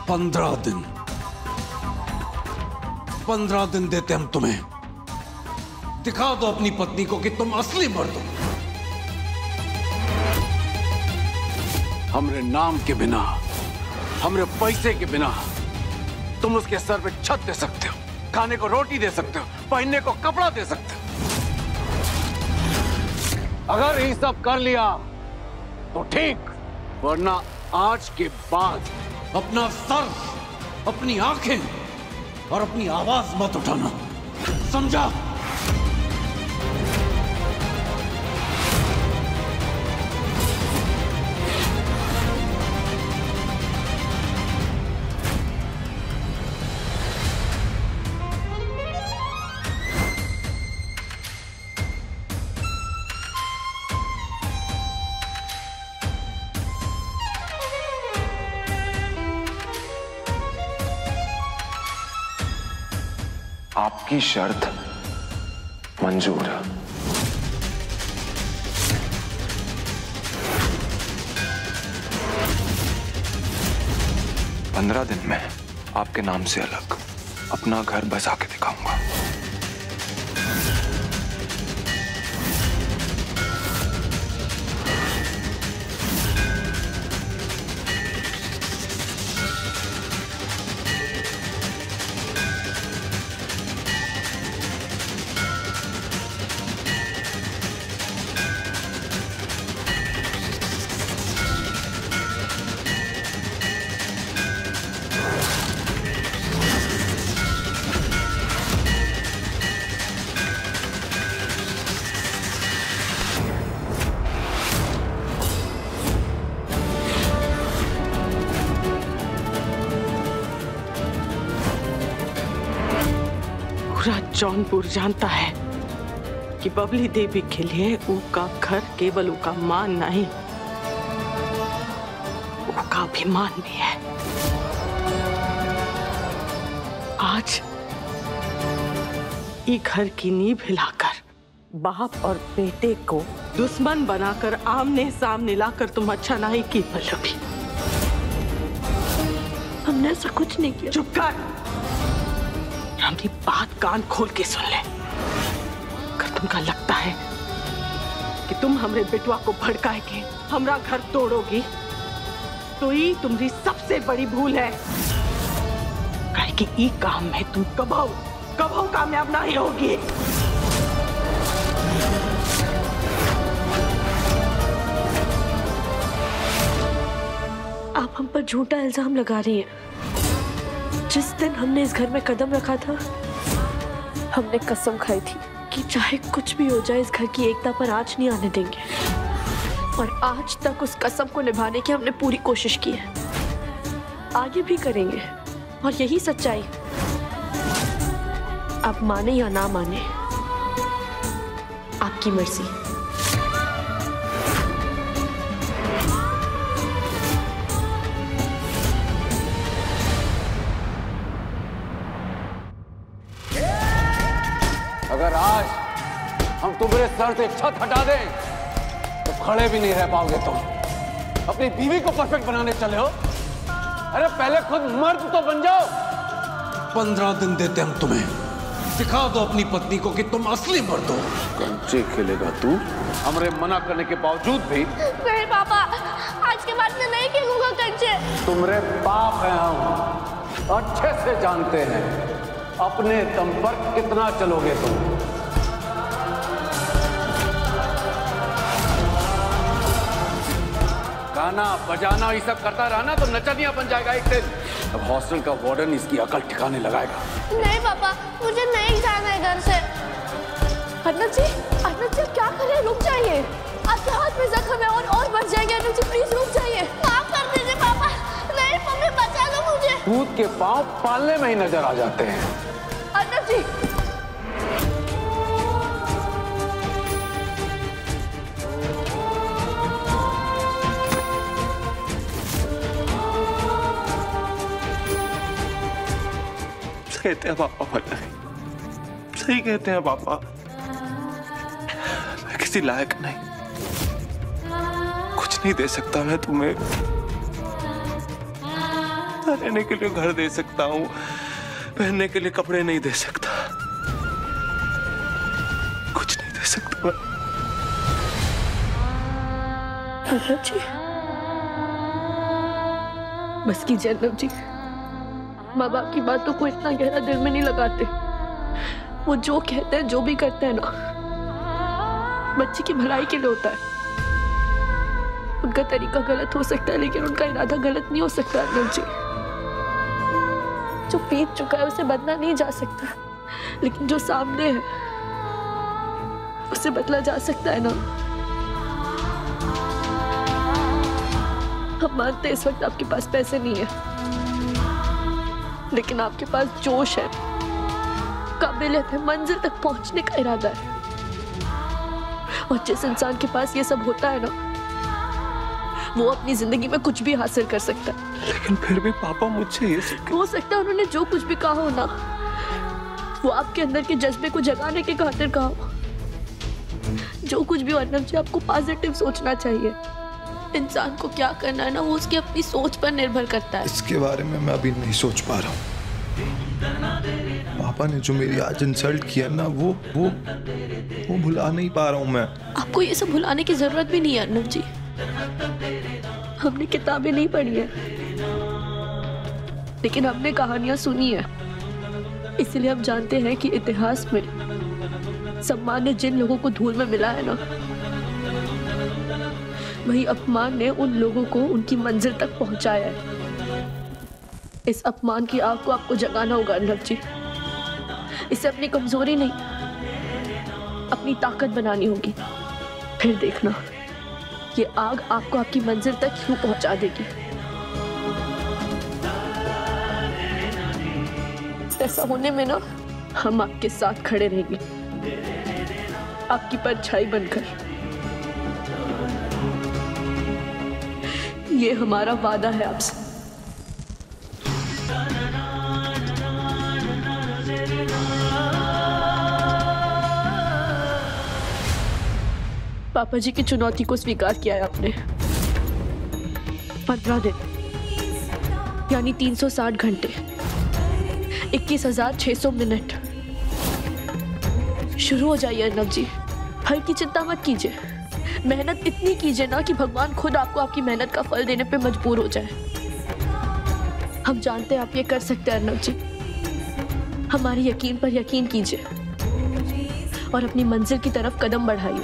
15 दिन 15 दिन देते हम तुम्हें। दिखा दो अपनी पत्नी को कि तुम असली मर्द हो। हमरे नाम के बिना, हमरे पैसे के बिना तुम उसके सर पे छत दे सकते हो, खाने को रोटी दे सकते हो, पहनने को कपड़ा दे सकते हो। अगर ये सब कर लिया तो ठीक, वरना आज के बाद अपना सर, अपनी आंखें और अपनी आवाज मत उठाना, समझा? आपकी शर्त मंजूर है। 15 दिन में आपके नाम से अलग अपना घर बसा के दिखाऊंगा। पूरा जौनपुर जानता है कि बबली देवी के लिए उसका घर केवल उसका मान नहीं, उसका अभिमान भी है। आज ये घर की नींव हिलाकर बाप और बेटे को दुश्मन बनाकर आमने सामने लाकर तुम अच्छा नहीं की पल्लवी। हमने ऐसा कुछ नहीं किया। चुप कर, हमारी बात कान खोल के सुन ले। अगर तुमका लगता है कि तुम हमरे बेटवा को भड़काए के हमरा घर तोड़ोगी तो ये तुम्हारी सबसे बड़ी भूल है, काहे कि ई काम में तुम कभी कामयाब नहीं होगी। आप हम पर झूठा इल्जाम लगा रही हैं। जिस दिन हमने इस घर में कदम रखा था, हमने कसम खाई थी कि चाहे कुछ भी हो जाए इस घर की एकता पर आंच नहीं आने देंगे। और आज तक उस कसम को निभाने की हमने पूरी कोशिश की है, आगे भी करेंगे। और यही सच्चाई, आप माने या ना माने, आपकी मर्जी। अगर आज हम तुम्हारे सर से छत हटा दें तो खड़े भी नहीं रह पाओगे तुम। अपनी बीवी को परफेक्ट बनाने चले हो। अरे पहले खुद मर्द तो बन जाओ। 15 दिन देते हम तुम्हें। दिखा दो अपनी पत्नी को कि तुम असली मर्द हो। कंचे खेलेगा तू हमरे मना करने के बावजूद भी? नहीं पापा, आज के बाद मैं नहीं खेलूंगा कंचे। तुम्हारे बाप हैं हम, अच्छे से जानते हैं अपने दम पर कितना चलोगे तुम। गाना बजाना ये सब करता रहा ना तो नचनिया बन जाएगा एक दिन। अब हॉस्टल का वार्डन इसकी अकल ठिकाने लगाएगा। नहीं पापा, मुझे नहीं जाना है घर से। अनंत जी क्या करें? रुक जाइए, आपके हाथ में जख्म है और बढ़ जाएंगे। अनंत जी प्लीज रुक जाइए, माफ कर दीजिए पापा। नहीं मम्मी, बचा लो मुझे। दूध के पांव पालने में ही नजर आ जाते हैं। अनंत जी कहते हैं पापा, सही कहते हैं पापा। मैं किसी लायक नहीं, कुछ नहीं दे सकता मैं तुम्हें। रहने के लिए घर दे सकता हूँ, पहनने के लिए कपड़े नहीं दे सकता, कुछ नहीं दे सकता। अर्नब जी, बस कीजिए अर्नब जी। माँ बाप की बातों को इतना गहरा दिल में नहीं लगाते। वो जो कहते हैं, जो भी करते हैं ना, बच्चे की भलाई के लिए होता है। उनका तरीका गलत हो सकता है, लेकिन उनका इरादा गलत नहीं हो सकता अर्नब जी। जो बीत चुका है उसे बदला नहीं जा सकता, लेकिन जो सामने है उसे बदला जा सकता है ना। हम मानते हैं इस वक्त आपके पास पैसे नहीं है, लेकिन आपके पास जोश है, काबिलियत है, मंजिल तक पहुंचने का इरादा है। और जिस इंसान के पास ये सब होता है ना, वो अपनी जिंदगी में कुछ भी हासिल कर सकता है। लेकिन फिर भी पापा मुझे ये सब... हो सकता है उन्होंने जो कुछ भी कहा हो ना, वो आपके अंदर के जज्बे को जगाने के खातिर कहा हो। जो कुछ भी हो अर्नब जी, आपको पॉजिटिव सोचना चाहिए। इंसान को क्या करना है ना, वो उसकी अपनी सोच पर निर्भर करता है। इसके बारे में मैं अभी नहीं सोच पा रहा हूँ। पापा ने जो मेरी आज इंसल्ट किया ना, वो भुला नहीं पा रहा हूँ मैं। आपको ये सब भुलाने की जरूरत भी नहीं है अर्नब जी। हमने किताबें नहीं पढ़ी है, लेकिन हमने कहानियां सुनी है। इसलिए हम जानते हैं कि इतिहास में सम्मान ने जिन लोगों को धूल में मिला है ना, वही अपमान ने उन लोगों को उनकी मंजिल तक पहुंचाया है। इस अपमान की आग को आपको जगाना होगा अर्नब जी। इसे अपनी कमजोरी नहीं, अपनी ताकत बनानी होगी। फिर देखना, ये आग आपको आपकी मंजिल तक यूं पहुंचा देगी। ऐसा होने में ना, हम आपके साथ खड़े रहेंगे, आपकी परछाई बनकर। ये हमारा वादा है आपसे। पापा जी की चुनौती को स्वीकार किया है आपने। 15 दिन यानी 360 घंटे, 21,600 मिनट। शुरू हो जाइए अर्नब जी। फल की चिंता मत कीजिए, मेहनत इतनी कीजिए ना कि भगवान खुद आपको आपकी मेहनत का फल देने पे मजबूर हो जाए। हम जानते हैं आप ये कर सकते हैं अर्नब जी। हमारे यकीन पर यकीन कीजिए और अपनी मंजिल की तरफ कदम बढ़ाइए।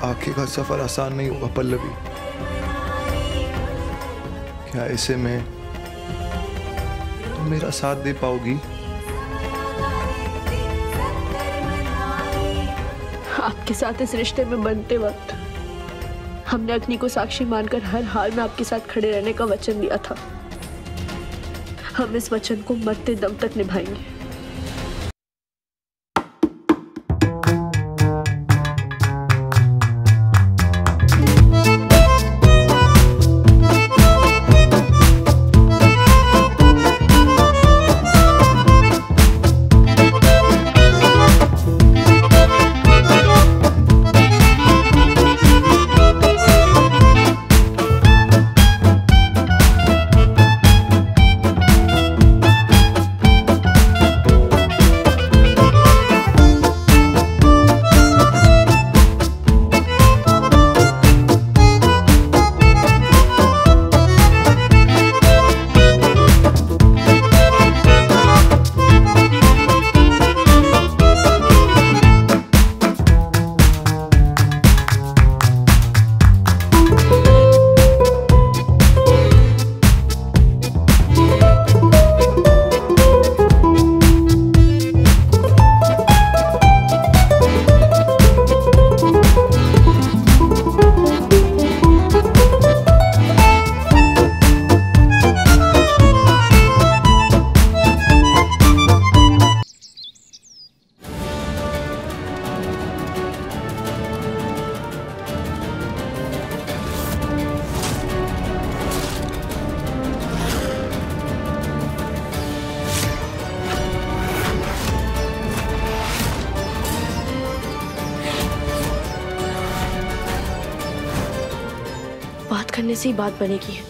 आगे का सफर आसान नहीं होगा पल्लवी। क्या ऐसे में तुम मेरा साथ दे पाओगी? आपके साथ इस रिश्ते में बनते वक्त हमने अग्नि को साक्षी मानकर हर हाल में आपके साथ खड़े रहने का वचन दिया था। हम इस वचन को मरते दम तक निभाएंगे। करने से ही बात बनेगी।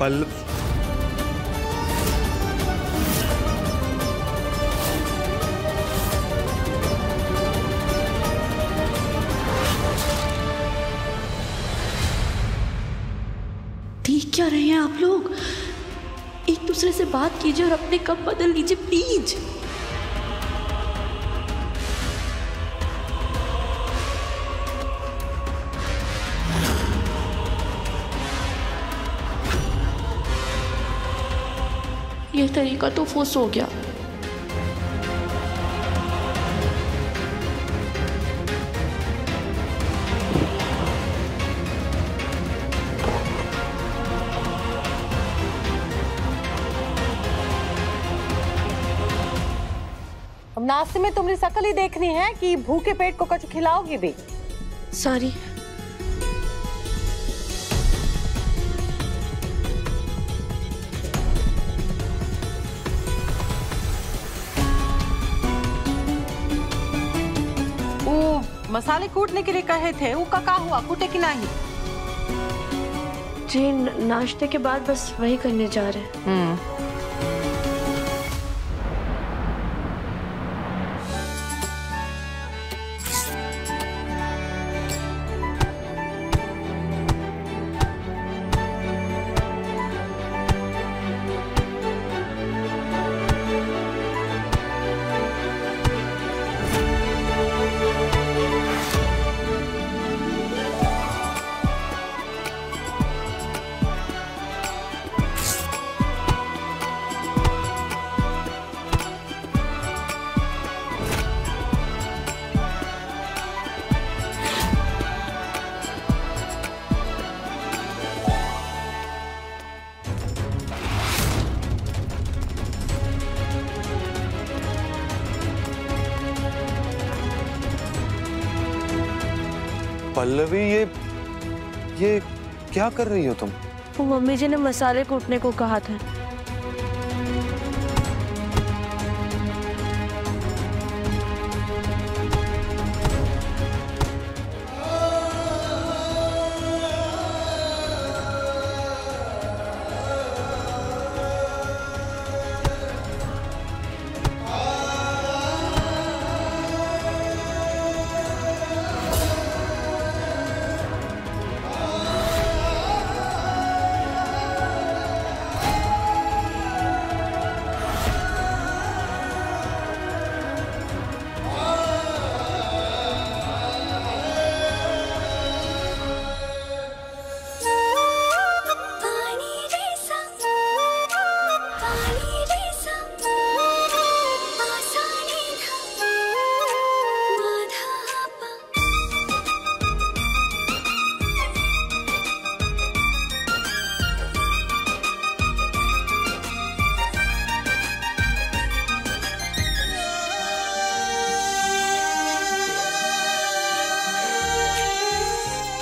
पल्लव, देख क्या रहे हैं आप लोग? एक दूसरे से बात कीजिए और अपने कप बदल लीजिए प्लीज। ये तरीका तो फुस हो गया। अब नाश्ते में तुम्हारी शक्ल ही देखनी है कि भूखे पेट को कुछ खिलाओगी भी। सॉरी। मसाले कूटने के लिए कहे थे, वो का हुआ? कूटे कि नहीं? जी नाश्ते के बाद बस वही करने जा रहे हैं। पल्लवी, ये क्या कर रही हो तुम? वो मम्मी जी ने मसाले कूटने को कहा था।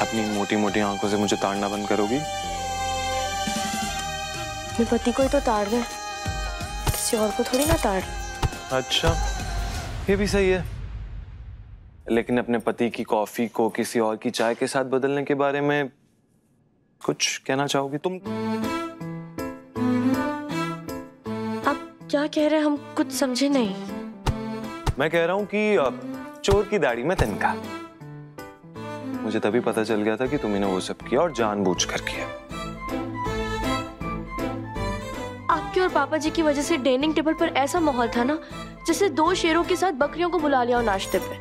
अपनी मोटी मोटी आंखों से मुझे ताड़ना बंद करोगी? अपने पति को ही तो ताड़ रहे, किसी और को थोड़ी ना ताड़। अच्छा, ये भी सही है, लेकिन अपने पति की कॉफी को किसी और की चाय के साथ बदलने के बारे में कुछ कहना चाहोगी तुम? आप क्या कह रहे हैं? हम कुछ समझे नहीं। मैं कह रहा हूँ कि चोर की दाढ़ी में तिनका। मुझे तभी पता चल गया था कि तुमने वो सब किया और जानबूझकर किया। आपके और पापा जी की वजह से डाइनिंग टेबल पर ऐसा माहौल था ना, जैसे दो शेरों के साथ बकरियों को बुला लिया हो नाश्ते पे।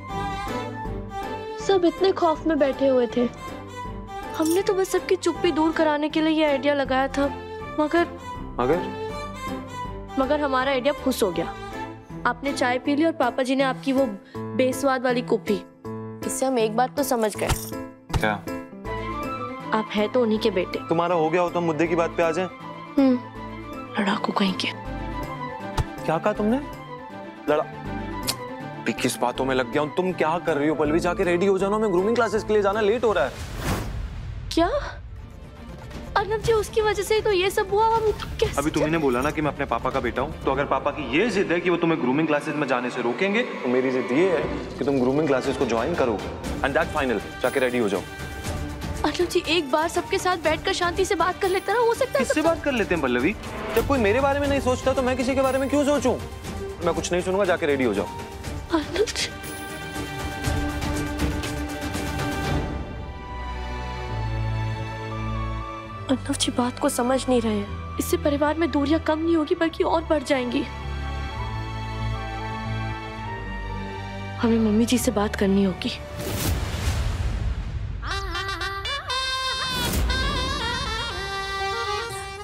सब इतने खौफ में बैठे हुए थे। हमने तो बस सबकी चुप्पी दूर कराने के लिए ये आइडिया लगाया था, मगर हमारा आइडिया फुस हो गया। आपने चाय पी ली और पापा जी ने आपकी वो बेस्वाद वाली कॉफी। इससे हम एक बात तो समझ गए। क्या? आप हैं तो उन्हीं के बेटे। तुम्हारा हो गया हो तो हम मुद्दे की बात पे आ जाएं। लड़ाकू कहीं के। क्या कहा तुमने? लड़ा? किस बातों में लग गया हूं? तुम क्या कर रही हो पल्लवी? जाके रेडी हो जाना, हमें ग्रूमिंग क्लासेस के लिए जाना, लेट हो रहा है। क्या अर्नब जी, उसकी वजह से तो ये सब हुआ। हम तो कैसे? अभी तुम्ही ने बोला ना कि मैं अपने पापा का बेटा हूँ, तो अगर पापा की ये जिद है कि वो तुम्हें ग्रूमिंग क्लासेस में जाने से रोकेंगे, तो मेरी जिद ये है कि तुम ग्रूमिंग क्लासेस को ज्वाइन करोगे। And that final. जाके रेडी हो जाओ। अर्नब जी, एक बार सबके साथ बैठकर शांति से बात कर लेते ना, हो सकता है। किससे बात कर लेते हैं पल्लवी? जब कोई मेरे बारे में नहीं सोचता तो मैं किसी के बारे में क्यों सोचूं? मैं कुछ नहीं सुनूंगा, जाके रेडी हो जाओ। अर्नब जी, अर्नब जी बात को समझ नहीं रहे हैं। इससे परिवार में दूरियां कम नहीं होगी बल्कि और बढ़ जाएंगी। हमें मम्मी जी से बात करनी होगी।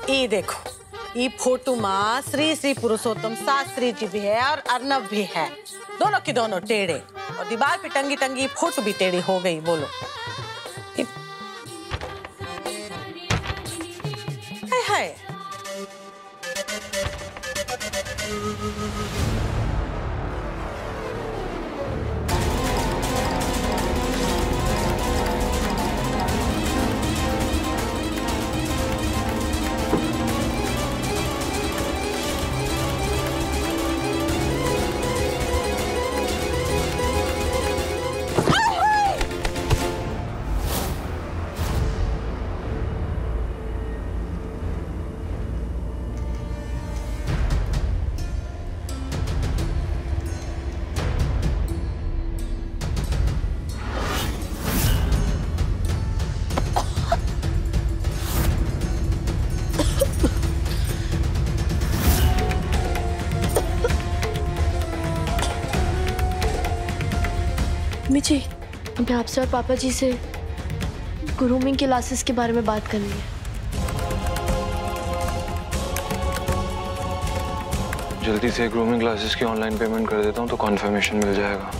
ये देखो, ये फोटो माँ श्री श्री पुरुषोत्तम शास्त्री जी भी है और अर्नब भी है, दोनों की दोनों टेढ़े, और दीवार पे टंगी टंगी फोटो भी टेढ़ी हो गई। बोलो है। मम्मी जी, हमें आपसे और पापा जी से ग्रूमिंग क्लासेस के बारे में बात करनी है। जल्दी से ग्रूमिंग क्लासेस की ऑनलाइन पेमेंट कर देता हूँ तो कॉन्फर्मेशन मिल जाएगा।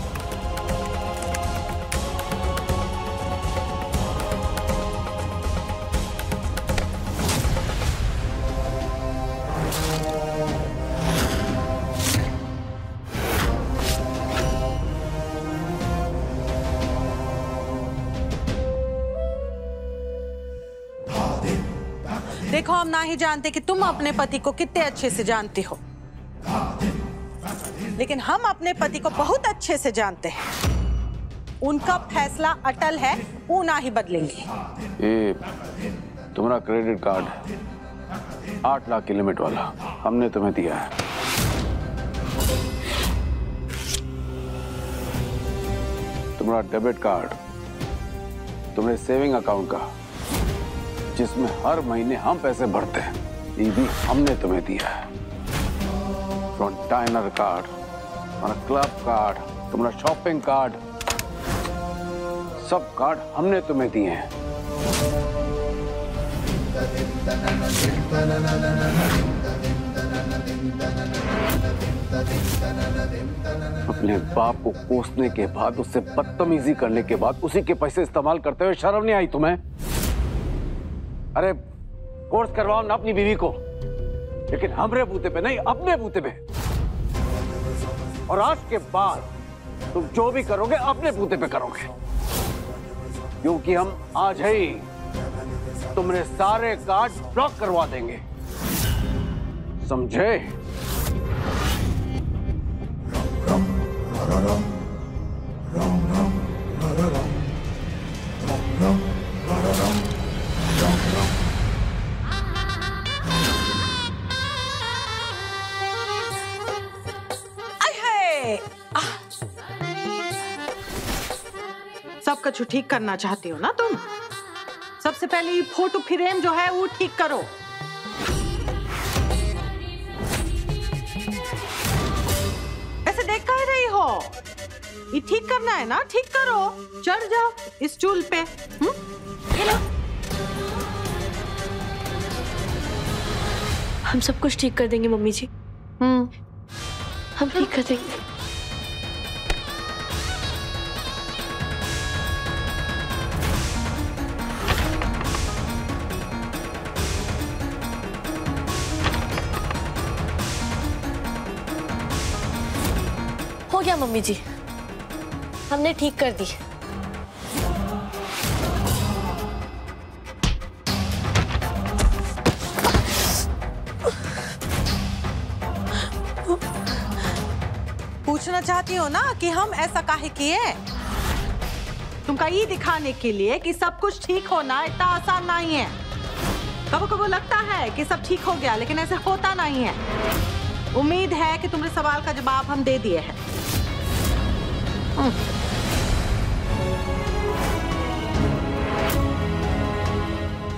देखो, हम ना ही जानते कि तुम अपने पति को कितने अच्छे से जानती हो, लेकिन हम अपने पति को बहुत अच्छे से जानते हैं। उनका फैसला अटल है, वो ना ही बदलेंगे। ये तुम्हारा क्रेडिट कार्ड 8 लाख की लिमिट वाला हमने तुम्हें दिया है। तुम्हारा डेबिट कार्ड तुम्हारे सेविंग अकाउंट का, जिसमें हर महीने हम पैसे भरते हैं, ये भी हमने तुम्हें दिया है। फ्रंटाइनर कार्ड, तुम्हारा क्लब कार्ड, तुम्हारा शॉपिंग कार्ड, सब कार्ड हमने तुम्हें दिए हैं। अपने बाप को कोसने के बाद, उससे बदतमीजी करने के बाद, उसी के पैसे इस्तेमाल करते हुए शर्म नहीं आई तुम्हें? अरे कोर्स करवाओ ना अपनी बीवी को, लेकिन हमरे बूते पे नहीं, अपने बूते पे। और आज के बाद तुम जो भी करोगे अपने बूते पे करोगे, क्योंकि हम आज ही तुम्हारे सारे कार्ड ब्लॉक करवा देंगे, समझे? सब कुछ ठीक करना चाहती हो ना तुम? सबसे पहले ये फोटो फ्रेम जो है वो ठीक करो। ऐसे देख कर रही हो? ये ठीक करना है ना, ठीक करो। चढ़ जाओ इस स्टूल पे। ये लो। हम सब कुछ ठीक कर देंगे मम्मी जी। हम ठीक कर देंगे। गया मम्मी जी, हमने ठीक कर दी। पूछना चाहती हो ना कि हम ऐसा काहे किए? तुमका ये दिखाने के लिए कि सब कुछ ठीक होना इतना आसान नहीं है। कभी कभी लगता है कि सब ठीक हो गया, लेकिन ऐसे होता नहीं है। उम्मीद है कि तुम्हारे सवाल का जवाब हम दे दिए हैं।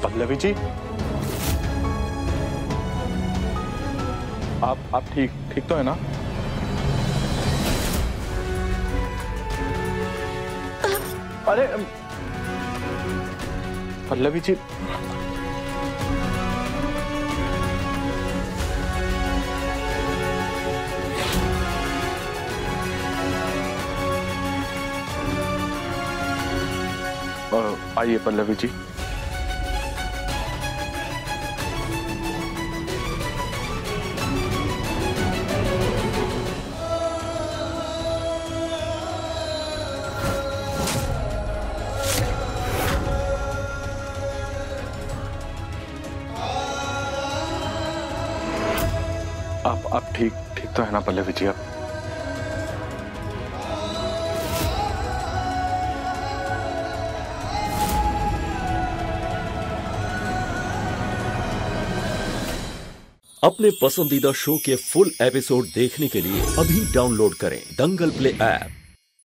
पल्लवी जी, आप ठीक तो है ना? अरे पल्लवी जी, आइए पल्लवी जी। आप ठीक तो है ना पल्लवी जी? आप अपने पसंदीदा शो के फुल एपिसोड देखने के लिए अभी डाउनलोड करें दंगल प्ले ऐप।